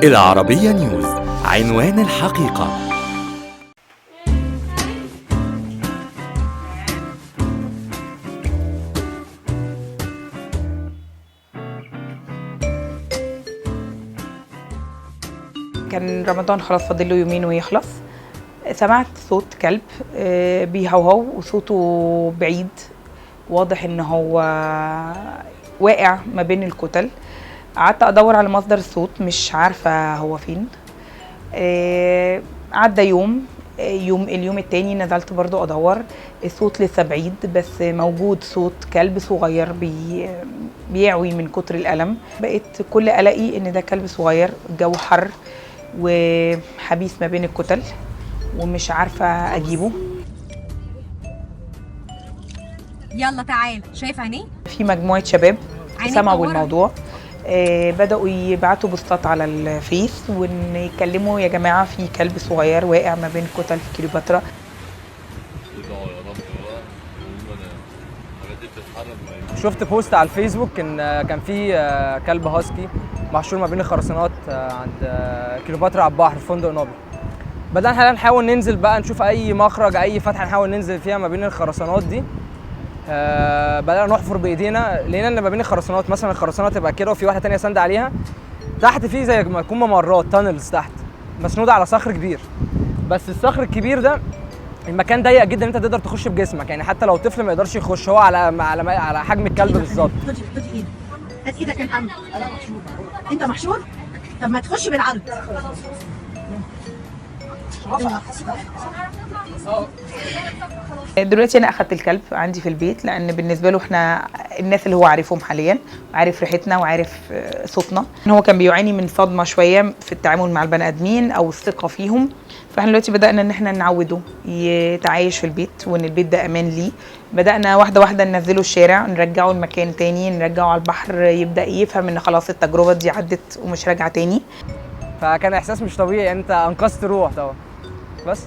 العربية نيوز. عنوان الحقيقة. كان رمضان خلاص فاضل له يومين ويخلص. سمعت صوت كلب بيهوهو وصوته بعيد، واضح ان هو واقع ما بين الكتل. قعدت ادور على مصدر الصوت، مش عارفه هو فين. عدى اليوم التاني نزلت برضو ادور، الصوت لسه بعيد بس موجود صوت كلب صغير بيعوي من كتر الألم. بقيت كل قلقي ان ده كلب صغير، الجو حر وحبيس ما بين الكتل ومش عارفه اجيبه. يلا تعال، شايف عينيه؟ في مجموعه شباب سمعوا بالموضوع، بدأوا يبعتوا بوستات على الفيس وان يتكلموا يا جماعه في كلب صغير واقع ما بين كتل في كليوباترا. شفت بوست على الفيسبوك ان كان في كلب هاسكي محشور ما بين الخرسانات عند كليوباترا على البحر في فندق نوبل. بدأنا نحاول ننزل بقى نشوف اي مخرج، اي فتحه نحاول ننزل فيها ما بين الخرسانات دي. بدأنا نحفر بايدينا، لقينا ان ما بين الخرسانات مثلا الخرسانه تبقى كده وفي واحده تانية ساند عليها، تحت فيه زي ما يكون ممرات تانلز تحت مسنوده على صخر كبير. بس الصخر الكبير ده المكان ضيق جدا، انت تقدر تخش بجسمك، يعني حتى لو طفل ما يقدرش يخش، هو على حجم الكلب بالظبط. خد ايدك، هات ايدك يا محمد. انت محشور؟ طب ما تخش بالعرض. دلوقتي انا اخدت الكلب عندي في البيت، لان بالنسبه له احنا الناس اللي هو عارفهم حاليا، عارف ريحتنا وعارف صوتنا. هو كان بيعاني من صدمه شويه في التعامل مع البني ادمين او الثقه فيهم، فاحنا دلوقتي بدانا ان احنا نعوده يتعايش في البيت وان البيت ده امان ليه. بدانا واحده واحده ننزله الشارع، نرجعه المكان تاني، نرجعه على البحر، يبدا يفهم ان خلاص التجربه دي عدت ومش راجعه تاني. فكان احساس مش طبيعي، انت انقذت روح طبعا. بس